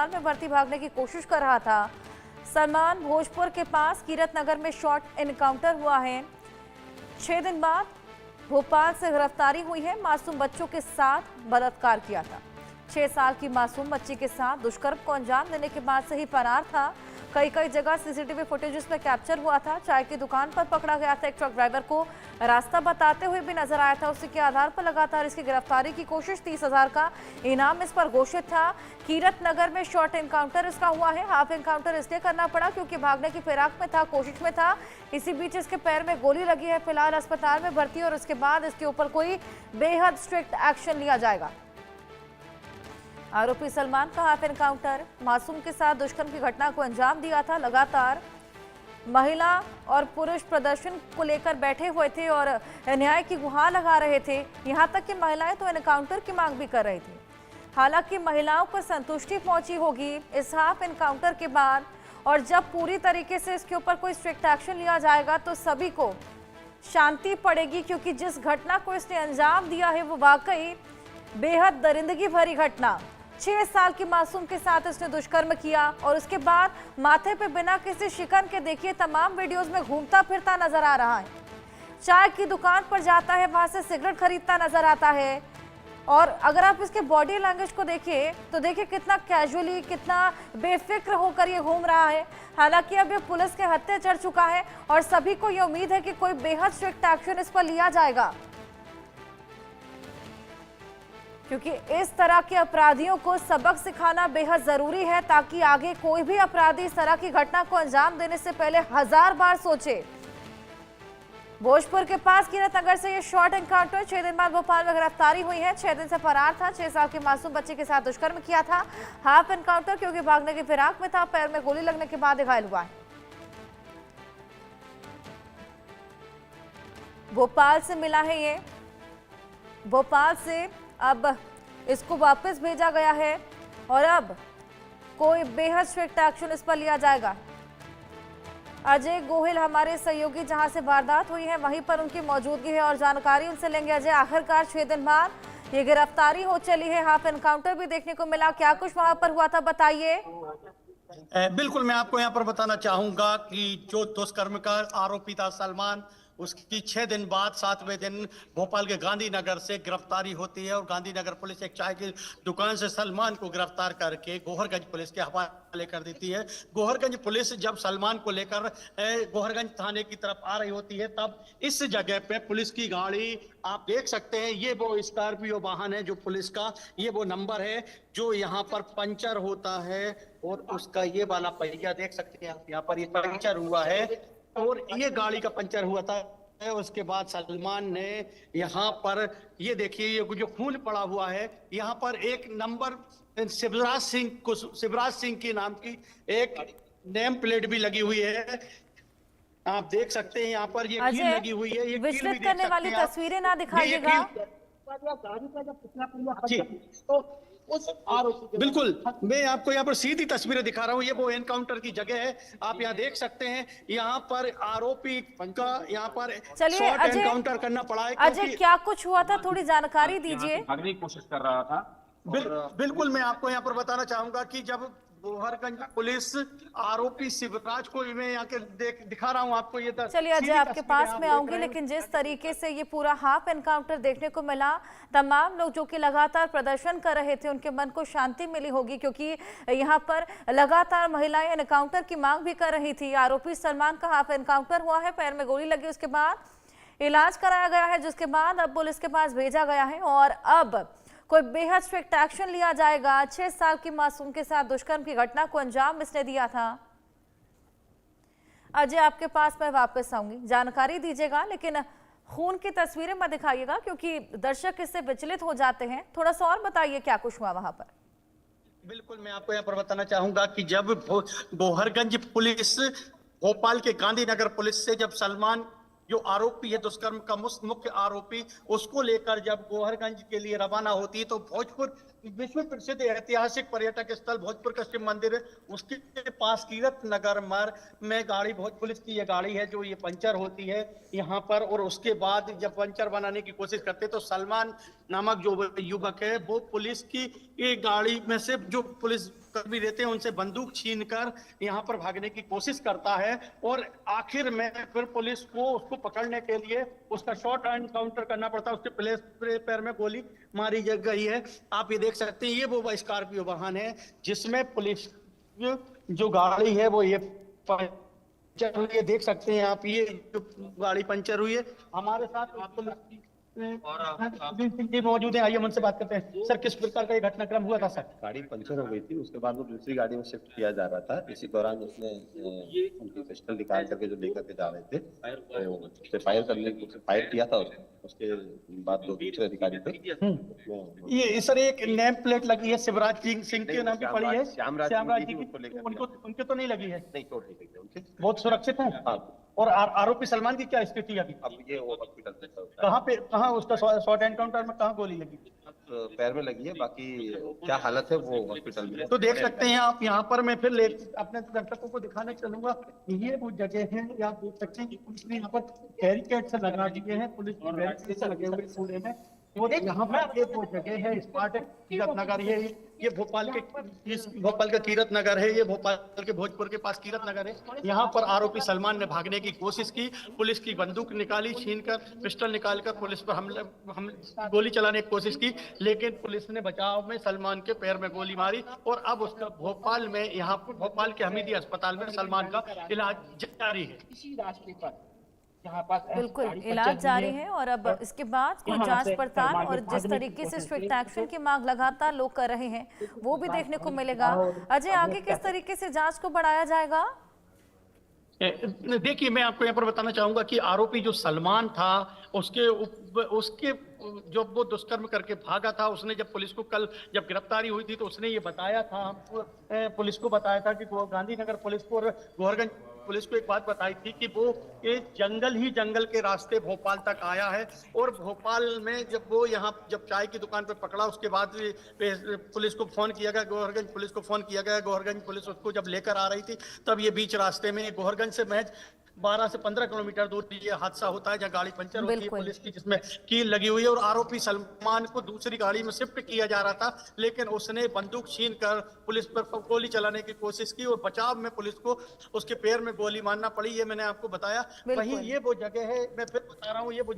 में भर्ती भागने की कोशिश कर रहा था। सलमान भोजपुर के पास कीरत नगर में शॉर्ट एनकाउंटर हुआ है। 6 दिन बाद भोपाल से गिरफ्तारी हुई है। मासूम बच्चों के साथ बलात्कार किया था। 6 साल की मासूम बच्ची के साथ दुष्कर्म को अंजाम देने के बाद से ही फरार था। कई जगह सीसीटीवी फुटेज में कैप्चर हुआ था। चाय की दुकान पर पकड़ा गया था। एक ट्रक ड्राइवर को रास्ता बताते हुए भी नजर आया था। उसी के आधार पर लगातार इसकी गिरफ्तारी की कोशिश। 30,000 का इनाम इस पर घोषित था। कीरत नगर में शॉर्ट एनकाउंटर इसका हुआ है। हाफ एनकाउंटर इसलिए करना पड़ा क्योंकि भागने की फिराक में था, कोशिश में था। इसी बीच इसके पैर में गोली लगी है। फिलहाल अस्पताल में भर्ती और उसके बाद इसके ऊपर कोई बेहद स्ट्रिक्ट एक्शन लिया जाएगा। आरोपी सलमान का हाफ एनकाउंटर मासूम के साथ दुष्कर्म की घटना को अंजाम दिया था। लगातार महिला और पुरुष प्रदर्शन को लेकर बैठे हुए थे और न्याय की गुहार लगा रहे थे। यहां तक कि महिलाएं तो एनकाउंटर की मांग भी कर रही थी। हालांकि महिलाओं को संतुष्टि पहुंची होगी इस हाफ एनकाउंटर के बाद, और जब पूरी तरीके से इसके ऊपर कोई स्ट्रिक्ट एक्शन लिया जाएगा तो सभी को शांति पड़ेगी, क्योंकि जिस घटना को इसने अंजाम दिया है वो वाकई बेहद दरिंदगी भरी घटना। 6 साल की मासूम के साथ इसने दुष्कर्म किया और उसके बाद माथे पे बिना किसी शिकन के देखिए तमाम वीडियोस में घूमता फिरता नजर आ रहा है। चाय की दुकान पर जाता है, वहां से सिगरेट खरीदता नजर आता है। और अगर आप इसके बॉडी लैंग्वेज को देखिए तो देखिए कितना कैजुअली, कितना बेफिक्र होकर ये घूम रहा है। हालांकि अब ये पुलिस के हत्थे चढ़ चुका है और सभी को ये उम्मीद है कि कोई बेहद स्ट्रिक्ट एक्शन इस पर लिया जाएगा, क्योंकि इस तरह के अपराधियों को सबक सिखाना बेहद जरूरी है, ताकि आगे कोई भी अपराधी इस तरह की घटना को अंजाम देने से पहले 1000 बार सोचे। भोजपुर के पास कीरत नगर से ये शॉर्ट एनकाउंटर। 6 दिन बाद भोपाल में गिरफ्तारी हुई है। 6 दिन से फरार था। 6 साल की मासूम बच्ची के साथ दुष्कर्म किया था। हाफ एनकाउंटर क्योंकि भागने की फिराक में था। पैर में गोली लगने के बाद घायल हुआ है। भोपाल से मिला है ये। भोपाल से अब इसको वापस भेजा गया है और अब कोई बेहद स्ट्रिक्ट एक्शन इस पर लिया जाएगा। अजय गोहिल हमारे सहयोगी जहां से वारदात हुई है वहीं पर उनकी मौजूदगी है और जानकारी उनसे लेंगे। अजय, आखिरकार 6 दिन बाद ये गिरफ्तारी हो चली है, हाफ एनकाउंटर भी देखने को मिला, क्या कुछ वहां पर हुआ था बताइए। बिल्कुल, मैं आपको यहाँ पर बताना चाहूंगा कि जो दुष्कर्म का आरोपी था सलमान, उसकी 6 दिन बाद 7वें दिन भोपाल के गांधीनगर से गिरफ्तारी होती है और गांधीनगर पुलिस एक चाय की दुकान से सलमान को गिरफ्तार करके गोहरगंज पुलिस के हवाले कर देती है। गोहरगंज पुलिस जब सलमान को लेकर गोहरगंज थाने की तरफ आ रही होती है, तब इस जगह पे पुलिस की गाड़ी आप देख सकते हैं। ये वो स्कॉर्पियो वाहन है जो पुलिस का, ये वो नंबर है जो यहाँ पर पंचर होता है और उसका ये वाला पहिया देख सकते हैं आप, यहाँ पर ये पंचर हुआ है और ये गाड़ी का पंचर हुआ था। उसके बाद सलमान ने यहाँ पर ये देखिए, ये जो खून पड़ा हुआ है, यहाँ पर एक नंबर शिवराज सिंह के नाम की एक नेम प्लेट भी लगी हुई है। आप देख सकते हैं यहाँ पर ये कील लगी हुई है। ये विचलित करने वाली तस्वीरें ना दिखाइएगा। बिल्कुल, मैं आपको यहाँ पर सीधी तस्वीरें दिखा रहा हूँ। ये वो एनकाउंटर की जगह है, आप यहाँ देख सकते हैं। यहाँ पर आरोपी का यहाँ पर शॉर्ट एनकाउंटर करना पड़ा है। अजय, क्या कुछ हुआ था, थोड़ी जानकारी दीजिए। भागने की कोशिश कर रहा था। बिल्कुल, मैं आपको यहाँ पर बताना चाहूंगा कि जब गोहरगंज पुलिस आरोपी शिवराज को मैं यहाँ के दिखा रहा हूँ आपको। ये चलिए अजय, आपके पास में आऊंगी, लेकिन जिस तरीके से ये पूरा हाफ एनकाउंटर देखने को मिला, तमाम लोग जो कि लगातार प्रदर्शन कर रहे थे उनके मन को शांति मिली होगी, क्योंकि यहाँ पर लगातार महिलाएं एनकाउंटर की मांग भी कर रही थी। आरोपी सलमान का हाफ एनकाउंटर हुआ है, पैर में गोली लगी, उसके बाद इलाज कराया गया है, जिसके बाद अब पुलिस के पास भेजा गया है और अब कोई बेहद स्ट्रिक्ट एक्शन लिया जाएगा। 6 साल की मासूम के साथ दुष्कर्म की घटना को अंजाम इसने दिया था। अजय, आपके पास मैं वापस आऊंगी, जानकारी दीजिएगा, लेकिन खून की तस्वीरें मत दिखाइएगा क्योंकि दर्शक इससे विचलित हो जाते हैं। थोड़ा सा और बताइए क्या कुछ हुआ वहां पर। बिल्कुल, मैं आपको यहाँ पर बताना चाहूंगा कि जब गोहरगंज पुलिस भोपाल के गांधीनगर पुलिस से जब सलमान जो आरोपी है दुष्कर्म का मुख्य आरोपी, उसको लेकर जब गोहरगंज के लिए रवाना होती है तो भोजपुर विश्व प्रसिद्ध ऐतिहासिक पर्यटक स्थल भोजपुर का शिव मंदिर है, उसके पास कीरत नगर मार्ग में गाड़ी, बहुत पुलिस की ये गाड़ी है जो ये पंचर होती है यहाँ पर, और उसके बाद जब पंचर बनाने की कोशिश करते तो सलमान नामक जो युवक है वो पुलिस की ये गाड़ी में से, जो पुलिस कर्मी रहते हैं उनसे बंदूक छीनकर यहाँ पर भागने की कोशिश करता है, और आखिर में फिर पुलिस को उसको पकड़ने के लिए उसका शॉट एनकाउंटर करना पड़ता है, उसके पैर में गोली मारी गई है। आप ये देख सकते हैं, ये वो स्कॉर्पियो वाहन है जिसमें पुलिस जो गाड़ी है वो ये पंचर हुई है, देख सकते हैं आप, ये जो गाड़ी पंचर हुई है। हमारे साथ पुलिस सिंह जी मौजूद है, आइए हम उनसे बात करते हैं। सर, किस प्रकार का ये घटनाक्रम हुआ था सर? गाड़ी पंचर हो गई थी, उसके बाद वो दूसरी गाड़ी में शिफ्ट किया जा रहा था। इसी दौरान उसने उनकी पिस्टल निकाल करके जो लेकर के जा रहे थे तो उससे फायर किया था उसके बाद दो दूसरे अधिकारी पे। ये सर एक नेम प्लेट लगी है शिवराज सिंह के नाम की पड़ी है, श्यामराज जी की, उनके तो नहीं लगी है? नहीं, चोट नहीं लगी है उनके, बहुत सुरक्षित है। हाँ। और आरोपी सलमान की क्या स्थिति है अभी? अब ये वो हॉस्पिटल में कहाँ उसका शॉर्ट एनकाउंटर में कहाँ गोली लगी? पैर में लगी है, बाकी क्या हालत है वो हॉस्पिटल में। तो देख सकते हैं आप यहाँ पर, मैं फिर अपने दर्शकों को दिखाने चलूंगा, ये वो जगह है, आप देख सकते हैं कि पुलिस ने यहाँ पर बैरिकेड से लगा दिए हैं, पुलिस के बैरिकेड से लगे हुए पूरे में, और यहाँ पर एक वो जगह है स्पॉट कीरत नगर है, ये भोपाल का कीरत नगर है, ये भोपाल के भोजपुर के पास कीरत नगर है। यहाँ पर आरोपी सलमान ने भागने की कोशिश की, पुलिस की बंदूक निकाली, छीनकर पिस्टल निकालकर पुलिस पर हम गोली चलाने की कोशिश की, लेकिन पुलिस ने बचाव में सलमान के पैर में गोली मारी, और अब उसका भोपाल में, यहाँ पर भोपाल के हमीदी अस्पताल में सलमान का इलाज जारी है। इसी रास्ते पर बिल्कुल इलाज जारी है, और अब इसके बाद कोई जांच पड़ताल और जिस तरीके से स्ट्रिक्ट एक्शन की मांग लगातार लोग कर रहे हैं वो भी देखने को मिलेगा। अजय, आगे किस तरीके से जांच को बढ़ाया जाएगा? देखिए, मैं आपको यहाँ पर बताना चाहूंगा कि आरोपी जो सलमान था उसके जब वो दुष्कर्म करके भागा था, उसने जब पुलिस को कल जब गिरफ्तारी हुई थी तो उसने ये बताया था, पुलिस को बताया था कि गांधीनगर पुलिस को और गोहरगंज पुलिस को एक बात बताई थी कि वो ये जंगल के रास्ते भोपाल तक आया है, और भोपाल में जब वो यहाँ जब चाय की दुकान पर पकड़ा उसके बाद पुलिस को फोन किया गया, गोहरगंज पुलिस को फोन किया गया, गोहरगंज पुलिस उसको जब लेकर आ रही थी तब ये बीच रास्ते में गोहरगंज से महज 12 से 15 किलोमीटर दूर ये हादसा होता है जहाँ गाड़ी पंचर होती है पुलिस की, जिसमें कील लगी हुई है, और आरोपी सलमान को दूसरी गाड़ी में शिफ्ट किया जा रहा था, लेकिन उसने बंदूक छीन कर पुलिस पर गोली चलाने की कोशिश की, और बचाव में पुलिस को उसके पैर में गोली मारना पड़ी, ये मैंने आपको बताया। वहीं ये वो जगह है, मैं फिर बता रहा हूँ, ये वो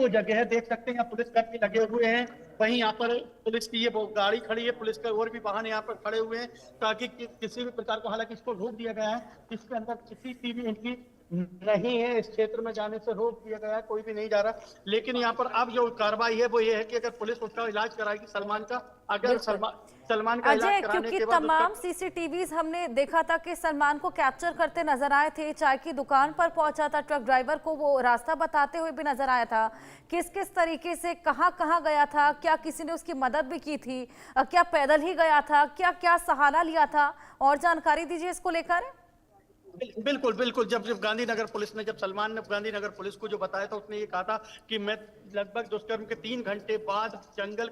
जगह है, देख सकते हैं यहाँ पुलिस कर्मी लगे हुए हैं, वहीं यहाँ पर पुलिस की ये गाड़ी खड़ी है, पुलिस के और भी वाहन यहाँ पर खड़े हुए हैं ताकि किसी भी प्रकार को, हालांकि इसको रोक दिया गया है, इसके अंदर CCTV एंट्री नहीं है, इस क्षेत्र में जाने से रोक दिया गया है, कोई भी नहीं जा रहा, लेकिन यहाँ पर अब जो कार्रवाई है वो ये है कि अगर पुलिस उसका इलाज कराएगी सलमान का, अगर सलमान का इलाज कराने के बाद तमाम CCTVs हमने देखा था कि सलमान को कैप्चर करते नजर आए थे, चाय की दुकान पर पहुंचा था, ट्रक ड्राइवर को वो रास्ता बताते हुए भी नजर आया था, किस किस तरीके से कहां गया था, क्या किसी ने उसकी मदद भी की थी, क्या पैदल ही गया था, क्या क्या सहारा लिया था, और जानकारी दीजिए इसको लेकर। बिल्कुल, जब गांधीनगर पुलिस ने, जब सलमान ने गांधीनगर पुलिस को जो बताया था, उसने ये कहा था कि मैं लगभग दुष्कर्म के 3 घंटे बाद जंगल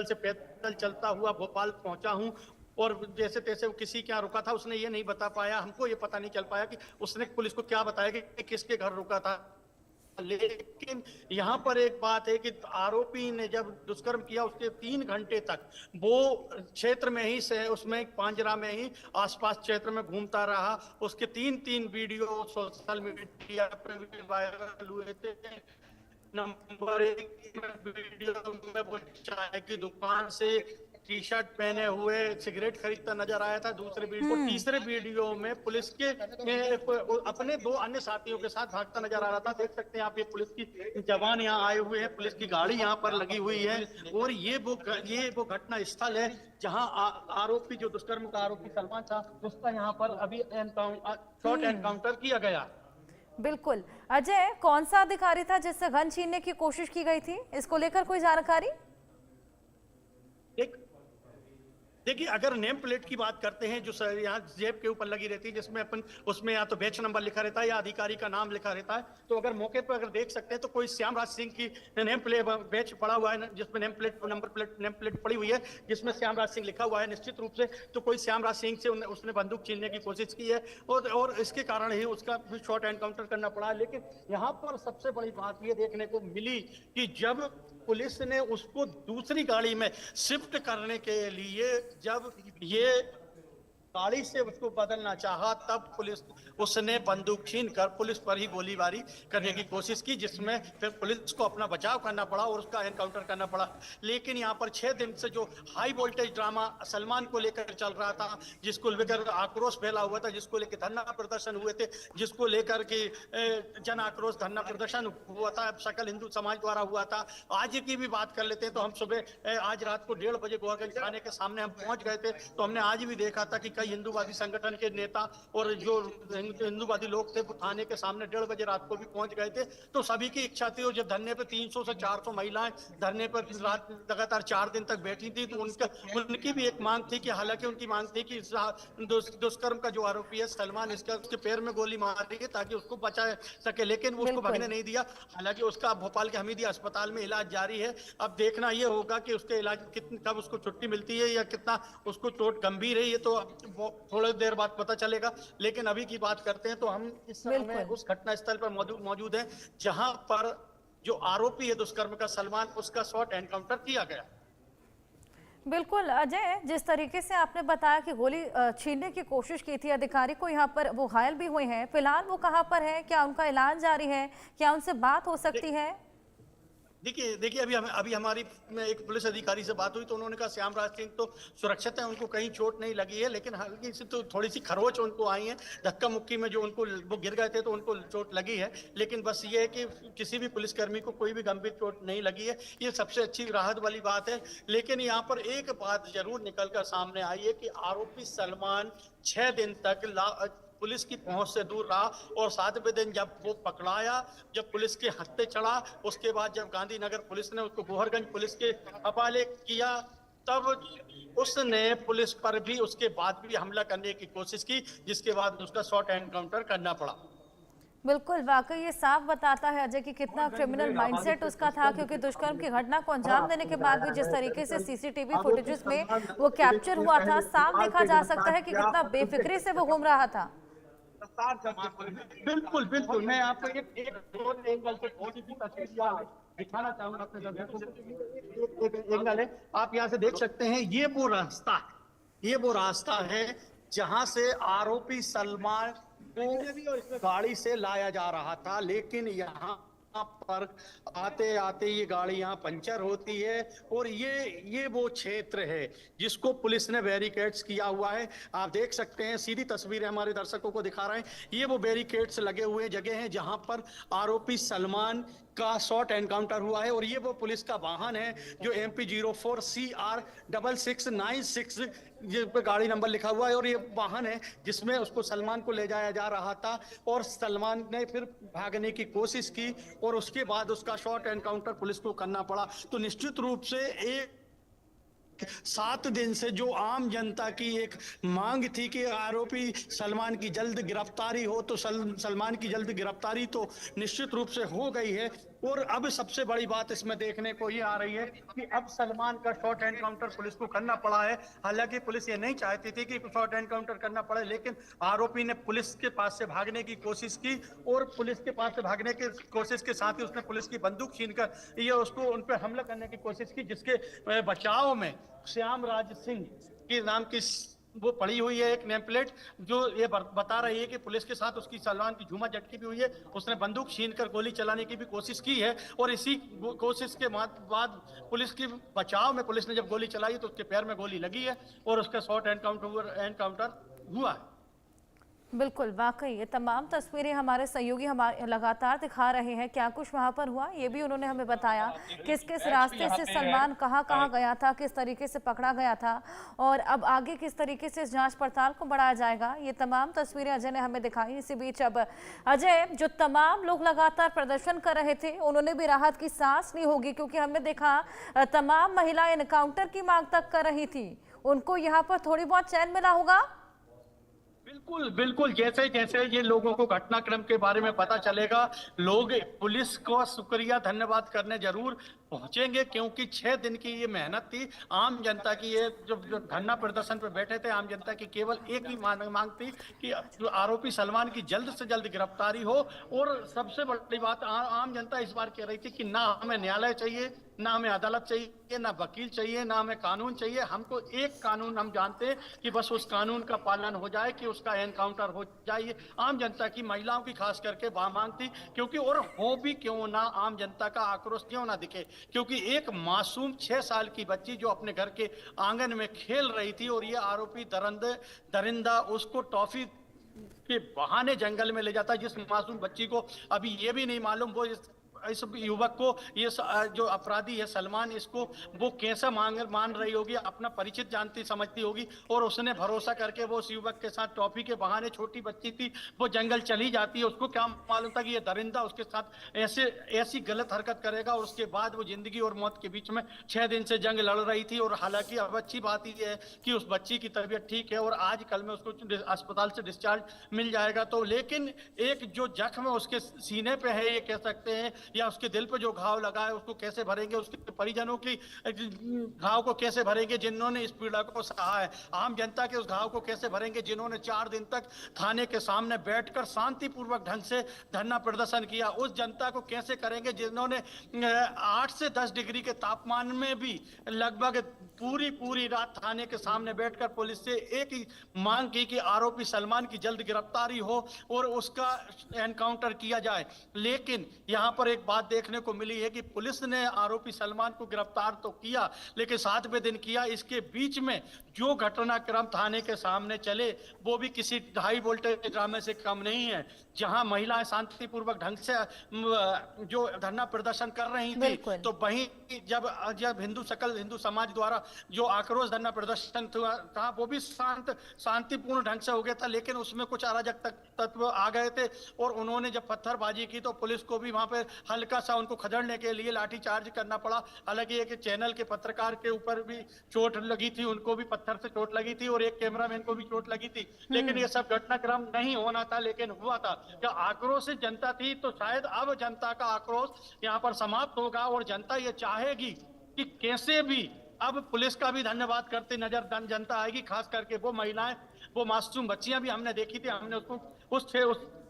से पैदल चलता हुआ भोपाल पहुंचा हूं, और जैसे तैसे किसी के यहाँ रुका था, उसने ये नहीं बता पाया, हमको ये पता नहीं चल पाया कि उसने पुलिस को क्या बताया कि किसके घर रुका था, लेकिन यहाँ पर एक बात है कि आरोपी ने जब दुष्कर्म किया उसके 3 घंटे तक वो क्षेत्र में ही से, उसमें पांजरा में ही आसपास क्षेत्र में घूमता रहा, उसके 3 वीडियो सोशल मीडिया पे भी वायरल हुए थे। नंबर 1 वीडियो में वो चाय की दुकान से टी-शर्ट पहने हुए सिगरेट खरीदता नजर आया था, तीसरे वीडियो में पुलिस के अपने 2 अन्य साथियों के साथ भागता नजर आ रहा था। देख सकते हैं आप, ये पुलिस की जवान यहाँ आए हुए हैं, पुलिस की गाड़ी यहाँ पर लगी हुई है, और ये वो घटना स्थल है जहाँ आरोपी, जो दुष्कर्म का आरोपी सलमान था, उसका यहाँ पर अभी शॉर्ट एनकाउंटर किया गया। बिल्कुल अजय, कौन सा अधिकारी था जिससे गन छीनने की कोशिश की गई थी, इसको लेकर कोई जानकारी? देखिए, अगर नेम प्लेट की बात करते हैं जो यहाँ जेब के ऊपर लगी रहती है, जिसमें अपन उसमें या तो बैच नंबर लिखा रहता है या अधिकारी का नाम लिखा रहता है, तो अगर मौके पर अगर देख सकते हैं तो कोई श्यामराज सिंह की नेम प्लेट बैच पड़ा हुआ है, जिसमें नेम प्लेट पड़ी हुई है जिसमें श्यामराज सिंह लिखा हुआ है, निश्चित रूप से तो कोई श्यामराज सिंह से उसने बंदूक छीनने की कोशिश की है और इसके कारण ही उसका शॉर्ट एनकाउंटर करना पड़ा। लेकिन यहाँ पर सबसे बड़ी बात ये देखने को मिली कि जब पुलिस ने उसको दूसरी गाड़ी में शिफ्ट करने के लिए जब ये गाड़ी से उसको बदलना चाहा, तब पुलिस उसने बंदूक छीन कर पुलिस पर ही गोलीबारी करने की कोशिश की, जिसमें फिर पुलिस को अपना बचाव करना पड़ा और उसका एनकाउंटर करना पड़ा। लेकिन यहाँ पर 6 दिन से जो हाई वोल्टेज ड्रामा सलमान को लेकर चल रहा था, जिसको लेकर आक्रोश फैला हुआ था, जिसको लेकर धरना प्रदर्शन हुए थे, जिसको लेकर के जन आक्रोश धरना प्रदर्शन हुआ था, सकल हिंदू समाज द्वारा हुआ था। आज की भी बात कर लेते हैं तो हम सुबह आज रात को 1:30 बजे गोवागंज थाने के सामने हम पहुंच गए थे, तो हमने आज भी देखा था कि कई हिंदूवादी संगठन के नेता और जो हिंदूवादी लोग थे वो थाने के सामने 1:30 बजे रात को भी पहुंच गए थे। तो सभी की इच्छा थी, और जब धरने पे 300 से 400 महिलाएं धरने पर रात लगातार 4 दिन तक बैठी थी, तो उनकी भी एक मांग थी कि हालांकि उनकी मांग थी कि दुष्कर्म का जो आरोपी है सलमान, उसके पैर में गोली मार दी है ताकि उसको बचा सके, लेकिन वो उसको भगने नहीं दिया। हालांकि उसका भोपाल के हमीदिया अस्पताल में इलाज जारी है। अब देखना ये होगा कि उसके इलाज कब उसको छुट्टी मिलती है या कितना उसको चोट गंभीर है, ये तो थोड़ी देर बाद पता चलेगा। लेकिन अभी की बात करते हैं तो हम इस समय उस घटना स्थल पर मौजूद हैं जहां पर जो आरोपी है दुष्कर्म का सलमान, उसका शॉर्ट एनकाउंटर किया गया। बिल्कुल अजय, जिस तरीके से आपने बताया कि गोली छीनने की कोशिश की थी अधिकारी को, यहाँ पर वो घायल भी हुए हैं, फिलहाल वो कहाँ पर है, क्या उनका इलाज जारी है, क्या उनसे बात हो सकती है? देखिए अभी हमारी एक पुलिस अधिकारी से बात हुई तो उन्होंने कहा श्यामराज सिंह तो सुरक्षित है, उनको कहीं चोट नहीं लगी है, लेकिन हल्की सी तो थोड़ी सी खरोच उनको आई है, धक्का मुक्की में जो वो गिर गए थे तो उनको चोट लगी है। लेकिन बस ये है कि किसी भी पुलिसकर्मी को कोई भी गंभीर चोट नहीं लगी है, ये सबसे अच्छी राहत वाली बात है। लेकिन यहाँ पर एक बात जरूर निकल कर सामने आई है कि आरोपी सलमान 6 दिन तक पुलिस की पहुंच से दूर रहा, और 7वें दिन जब वो पकड़ाया, जब पुलिस के हत्थे चढ़ा, उसके बाद जब गांधीनगर पुलिस ने उसको गोहरगंज पुलिस के हवाले किया, तब उसने पुलिस पर भी उसके बाद भी हमला करने की कोशिश की, जिसके बाद उसका शॉर्ट एनकाउंटर करना पड़ा। बिल्कुल, वाकई ये साफ बताता है अजय कि कितना क्रिमिनल माइंडसेट उसका था, क्योंकि दुष्कर्म की घटना को अंजाम देने के बाद भी जिस तरीके से सीसीटीवी फुटेजेस में वो कैप्चर हुआ था, साफ देखा जा सकता है कि कितना बेफिक्री से वो घूम रहा था। बिल्कुल मैं आपको एक एंगल से तस्वीर दिखाना चाहूंगा अपने दर्शकों को। एक एंगल है, आप यहाँ से देख सकते हैं, ये वो रास्ता है जहां से आरोपी सलमान को गाड़ी से लाया जा रहा था। लेकिन यहाँ पर आते आते ये गाड़ी यहाँ पंचर होती है, और ये वो क्षेत्र है जिसको पुलिस ने बैरिकेड्स किया हुआ है। आप देख सकते हैं, सीधी तस्वीरें हमारे दर्शकों को दिखा रहे हैं, ये वो बैरिकेड्स लगे हुए जगह हैं जहां पर आरोपी सलमान का शॉर्ट एनकाउंटर हुआ है। और ये वो पुलिस का वाहन है जो MP 04 CR 6696 पे गाड़ी नंबर लिखा हुआ है, और ये वाहन है जिसमें उसको सलमान को ले जाया जा रहा था, और सलमान ने फिर भागने की कोशिश की और उसके बाद उसका शॉर्ट एनकाउंटर पुलिस को करना पड़ा। तो निश्चित रूप से 7 दिन से जो आम जनता की एक मांग थी कि आरोपी सलमान की जल्द गिरफ्तारी हो, तो सलमान की जल्द गिरफ्तारी तो निश्चित रूप से हो गई है। और अब सबसे बड़ी बात इसमें देखने को ये आ रही है कि अब सलमान का शॉर्ट एनकाउंटर पुलिस को करना पड़ा है। हालांकि पुलिस ये नहीं चाहती थी कि शॉर्ट एनकाउंटर करना पड़े, लेकिन आरोपी ने पुलिस के पास से भागने की कोशिश की, और पुलिस के पास से भागने की कोशिश के साथ ही उसने पुलिस की बंदूक छीनकर ये उसको उन पर हमला करने की कोशिश की, जिसके बचाव में श्यामराज सिंह के नाम की वो पड़ी हुई है एक नेम प्लेट, जो ये बता रही है कि पुलिस के साथ उसकी सलमान की झूमा झटकी भी हुई है, उसने बंदूक छीनकर गोली चलाने की भी कोशिश की है। और इसी कोशिश के बाद पुलिस की बचाव में पुलिस ने जब गोली चलाई तो उसके पैर में गोली लगी है और उसका शॉर्ट एनकाउंटर हुआ है। बिल्कुल, वाकई ये तमाम तस्वीरें हमारे सहयोगी हमारे लगातार दिखा रहे हैं क्या कुछ वहां पर हुआ, ये भी उन्होंने हमें बताया किस किस रास्ते से सलमान कहाँ गया था, किस तरीके से पकड़ा गया था, और अब आगे किस तरीके से इस जांच पड़ताल को बढ़ाया जाएगा। ये तमाम तस्वीरें अजय ने हमें दिखाई। इसी बीच अब अजय, जो तमाम लोग लगातार प्रदर्शन कर रहे थे उन्होंने भी राहत की सांस ली होगी, क्योंकि हमने देखा तमाम महिलाएं एनकाउंटर की मांग तक कर रही थी, उनको यहाँ पर थोड़ी बहुत चैन मिला होगा। बिल्कुल बिल्कुल, जैसे जैसे ये लोगों को घटनाक्रम के बारे में पता चलेगा, लोग पुलिस को शुक्रिया धन्यवाद करने जरूर पहुंचेंगे, क्योंकि 6 दिन की ये मेहनत थी। आम जनता की ये जो धरना प्रदर्शन पे बैठे थे, आम जनता की केवल एक ही मांग थी कि जो आरोपी सलमान की जल्द से जल्द गिरफ्तारी हो। और सबसे बड़ी बात आम जनता इस बार कह रही थी कि ना हमें न्यायालय चाहिए, ना हमें अदालत चाहिए, ना वकील चाहिए, ना हमें कानून चाहिए। हमको एक कानून हम जानते हैं कि बस उस कानून का पालन हो जाए, कि उसका एनकाउंटर हो जाए। ये आम जनता की, महिलाओं की खास करके मांग थी, क्योंकि और हो भी क्यों ना, आम जनता का आक्रोश क्यों ना दिखे, क्योंकि एक मासूम 6 साल की बच्ची जो अपने घर के आंगन में खेल रही थी, और ये आरोपी दरिंदा उसको टॉफी के बहाने जंगल में ले जाता। जिस मासूम बच्ची को अभी ये भी नहीं मालूम वो इस युवक को, ये जो अपराधी है सलमान, इसको वो कैसे मान रही होगी, अपना परिचित जानती समझती होगी, और उसने भरोसा करके वो उस युवक के साथ टॉफी के बहाने, छोटी बच्ची थी वो जंगल चली जाती है। उसको क्या मालूम था कि ये दरिंदा उसके साथ ऐसी गलत हरकत करेगा। और उसके बाद वो जिंदगी और मौत के बीच में 6 दिन से जंग लड़ रही थी। और हालांकि अब अच्छी बात ये है कि उस बच्ची की तबीयत ठीक है और आज कल में उसको अस्पताल से डिस्चार्ज मिल जाएगा। तो लेकिन एक जो जख्म है उसके सीने पे है, ये कह सकते हैं, या उसके दिल पे जो घाव लगा है उसको कैसे भरेंगे, उसके परिजनों की घाव को कैसे भरेंगे जिन्होंने इस पीड़ा को सहा है। आम जनता के उस घाव को कैसे भरेंगे जिन्होंने 4 दिन तक थाने के सामने बैठकर शांतिपूर्वक ढंग से धरना प्रदर्शन किया। उस जनता को कैसे करेंगे जिन्होंने 8 से 10 डिग्री के तापमान में भी लगभग पूरी रात थाने के सामने बैठकर पुलिस से एक ही मांग की कि आरोपी सलमान की जल्द गिरफ्तारी हो और उसका एनकाउंटर किया जाए। लेकिन यहां पर एक बात देखने को मिली है कि पुलिस ने आरोपी सलमान को गिरफ्तार तो किया, लेकिन 7वें दिन किया। इसके बीच में जो घटनाक्रम थाने के सामने चले वो भी किसी हाई वोल्टेज ड्रामे से कम नहीं है, जहां महिलाएं शांतिपूर्वक ढंग से जो धरना प्रदर्शन कर रही थी, तो वहीं जब हिंदू समाज द्वारा जो आक्रोश धरना प्रदर्शन था वो भी शांतिपूर्ण ढंग से हो गया था। लेकिन उसमें कुछ अराजक तत्व आ गए थे और उन्होंने जब पत्थरबाजी की तो पुलिस को भी वहां पे हल्का सा उनको खदेड़ने के लिए लाठीचार्ज करना पड़ा। हालांकि एक चैनल के पत्रकार के ऊपर भी चोट लगी थी, उनको भी पत्थर से चोट लगी थी, और एक कैमरामैन को भी चोट लगी थी। लेकिन ये सब घटनाक्रम नहीं होना था, लेकिन हुआ था। क्या आक्रोशित जनता थी, तो शायद अब जनता का आक्रोश यहाँ पर समाप्त होगा और जनता ये चाहेगी कि कैसे भी अब पुलिस का भी धन्यवाद करते नजर जनता आएगी। खास करके वो महिलाएं, वो मासूम बच्चियां भी हमने देखी थी, हमने उसको उस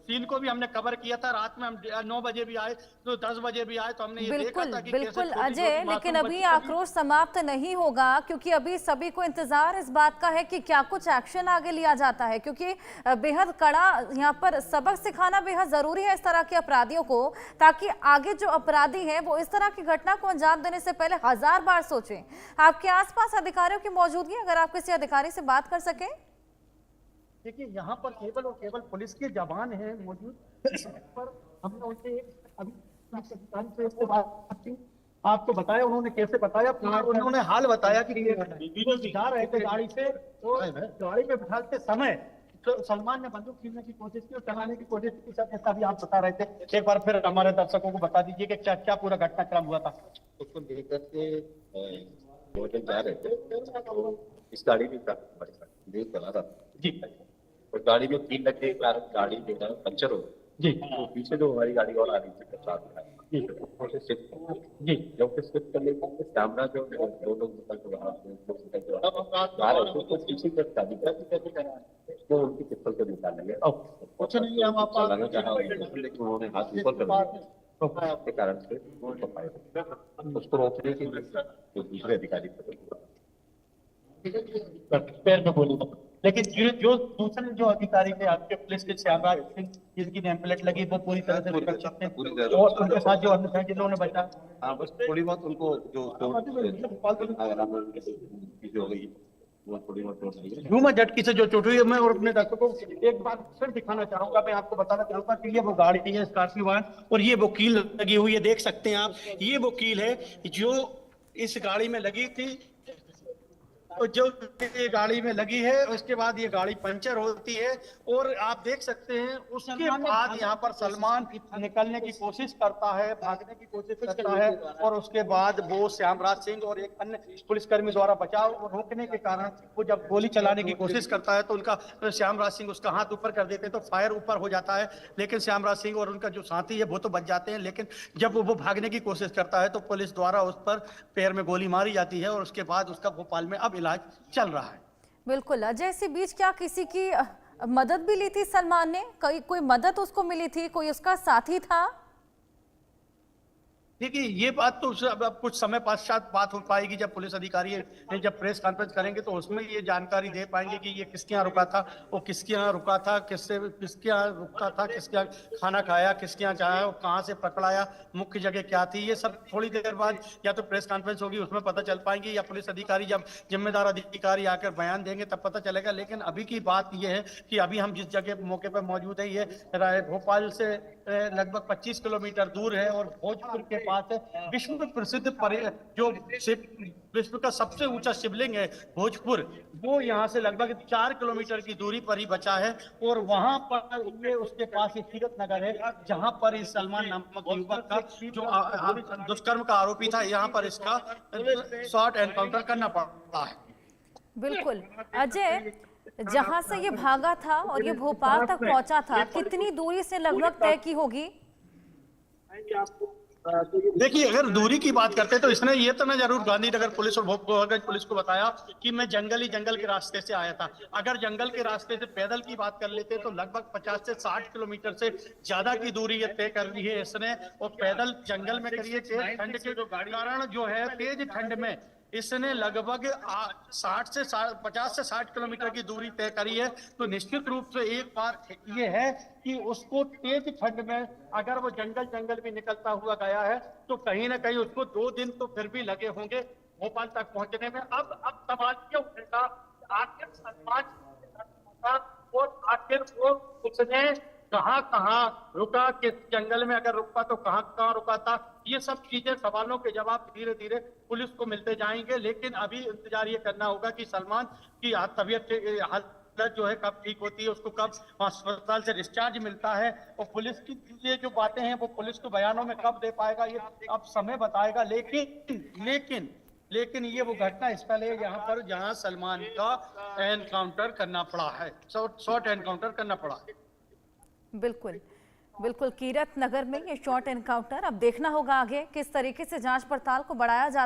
सीन को भी हमने कवर किया था। रात में हम 9 बजे भी आए तो 10 बजे भी आए तो हमने ये देखा था कि बिल्कुल अजय, लेकिन अभी आक्रोश समाप्त नहीं होगा, क्योंकि अभी सभी को इंतजार इस बात का है कि क्या कुछ एक्शन आगे लिया जाता है, क्योंकि बेहद कड़ा यहाँ पर सबक सिखाना बेहद जरूरी है इस तरह के अपराधियों को, ताकि आगे जो अपराधी हैं वो इस तरह की घटना को अंजाम देने से पहले 1000 बार सोचें। आपके आसपास अधिकारियों की मौजूदगी, अगर आप किसी अधिकारी से बात कर सकें। देखिए, यहाँ पर केवल और केवल पुलिस के जवान हैं मौजूद, पर हमने उनसे अभी पुलिस अधिकारी से इसके बात की, आपको बताया उन्होंने कैसे बताया, उन्होंने हाल बताया कि जा रहे थे गाड़ी से, तो गाड़ी में बिठाते समय तो सलमान ने बंदूक छीनने की कोशिश की और चलाने की कोशिश की। सब ऐसा भी आप बता रहे थे, एक बार फिर हमारे दर्शकों को बता दीजिए कि क्या क्या पूरा घटनाक्रम हुआ था। उसको लेकर के जा रहे थे, तो इस गाड़ी में देख चला रहा जी, और गाड़ी में 3 लगने के कारण गाड़ी जो है पंचर हो जी, तो पीछे जो हमारी गाड़ी और आ रही थी जी, जब शिफ्ट करने का कैमरा जो 2 लोग तो पीछे तो उनकी पिस्तौल को निकाल लेंगे। कुछ नहीं, हम आप चलाना चाहा लेकिन उन्होंने हाथ ऊपर कर दिया के कारण से उसको रोकने के लिए जो दूसरे अधिकारी पैर में गोली, लेकिन जो दूसरे जो अधिकारी थे आपके पुलिस के श्यामराज सिंह, जिनकी नेम प्लेट लगी, वो पूरी तरह से सुरक्षित थे, और उनके साथ जो अन्य थे जिन्होंने बचा, हाँ बस थोड़ी बहुत उनको जो हो गई वो थोड़ी बहुत ह्यूमन झटकी से जो चोट हुई है। मैं और अपने दर्शकों को एक बार फिर दिखाना चाहूंगा, मैं आपको बताना चाहूंगा कि ये वो गाड़ी है स्कॉर्पियो वाहन, और ये वो कील लगी हुई है, देख सकते हैं आप, ये वो कील है जो इस गाड़ी में लगी थी। जो ये गाड़ी में लगी है, उसके बाद ये गाड़ी पंचर होती है और आप देख सकते हैं उसके बाद यहाँ पर सलमान निकलने की कोशिश करता है, भागने की कोशिश करता है और उसके बाद वो श्यामराज सिंह और एक अन्य पुलिसकर्मी द्वारा बचाव और रोकने के कारण वो जब गोली चलाने की कोशिश करता है तो उनका श्यामराज सिंह उसका हाथ ऊपर कर देते हैं तो फायर ऊपर हो जाता है, लेकिन श्यामराज सिंह और उनका जो साथी है वो तो बच जाते हैं, लेकिन जब वो भागने की कोशिश करता है तो पुलिस द्वारा उस पर पैर में गोली मारी जाती है और उसके बाद उसका भोपाल में अब इलाज चल रहा है। बिल्कुल। अजय, इसी बीच क्या किसी की मदद भी ली थी सलमान ने? कोई मदद उसको मिली थी? कोई उसका साथी था? देखिए, ये बात तो अब कुछ समय पश्चात बात हो पाएगी, जब पुलिस अधिकारी जब प्रेस कॉन्फ्रेंस करेंगे तो उसमें ये जानकारी दे पाएंगे कि ये किसके यहाँ रुका था, वो किसके यहाँ रुका था, किसके यहाँ रुका था, किसके यहाँ खाना खाया, किसके यहाँ जाया, कहाँ से पकड़ाया, मुख्य जगह क्या थी, ये सब थोड़ी देर बाद या तो प्रेस कॉन्फ्रेंस होगी उसमें पता चल पाएंगी या पुलिस अधिकारी जब जिम्मेदार अधिकारी आकर बयान देंगे तब पता चलेगा। लेकिन अभी की बात ये है कि अभी हम जिस जगह मौके पर मौजूद है ये भोपाल से लगभग 25 किलोमीटर दूर है और भोजपुर के पास है विश्व प्रसिद्ध जो विश्व का सबसे ऊंचा शिवलिंग है भोजपुर, वो यहाँ से लगभग 4 किलोमीटर की दूरी पर ही बचा है और वहां पर ये उसके पास एक तीरथ नगर है जहां पर इस सलमान नामक युवक का जो दुष्कर्म का आरोपी था, यहाँ पर इसका शॉर्ट एनकाउंटर करना पड़ा है। बिल्कुल। अजय, जहां से ये भागा था और ये भोपाल तक पहुंचा था, कितनी दूरी से लगभग तय की होगी? देखिए, अगर दूरी की बात करते तो इसने ये तो ना जरूर गांधीनगर पुलिस और भोपालगंज पुलिस को बताया कि मैं जंगल के रास्ते से आया था। अगर जंगल के रास्ते से पैदल की बात कर लेते तो लगभग 50 से 60 किलोमीटर से ज्यादा की दूरी ये तय कर ली है इसने और पैदल जंगल में करिए तेज ठंड के कारण जो है तेज ठंड में इसने लगभग 50 से 60 किलोमीटर की दूरी तय करी है। तो निश्चित रूप से एक बात ये है कि उसको तेज ठंड में अगर वो जंगल भी निकलता हुआ गया है तो कहीं ना कहीं उसको 2 दिन तो फिर भी लगे होंगे भोपाल तक पहुंचने में। अब सवाल ये उठेगा आखिर सलमान और आखिर वो उसने कहाँ रुका, किस जंगल में अगर रुका तो कहाँ रुका था, ये सब चीजें सवालों के जवाब धीरे धीरे पुलिस को मिलते जाएंगे। लेकिन अभी इंतजार ये करना होगा कि सलमान की तबीयत हालत जो है कब ठीक होती है, उसको कब अस्पताल से डिस्चार्ज मिलता है और पुलिस की ये जो बातें हैं वो पुलिस को बयानों में कब दे पाएगा ये अब समय बताएगा। लेकिन ये वो घटना स्थल है यहाँ पर जहाँ सलमान का एनकाउंटर करना पड़ा है, शॉर्ट एनकाउंटर करना पड़ा है। बिल्कुल। कीरत नगर में ये शॉर्ट एनकाउंटर, अब देखना होगा आगे किस तरीके से जांच पड़ताल को बढ़ाया जाता है।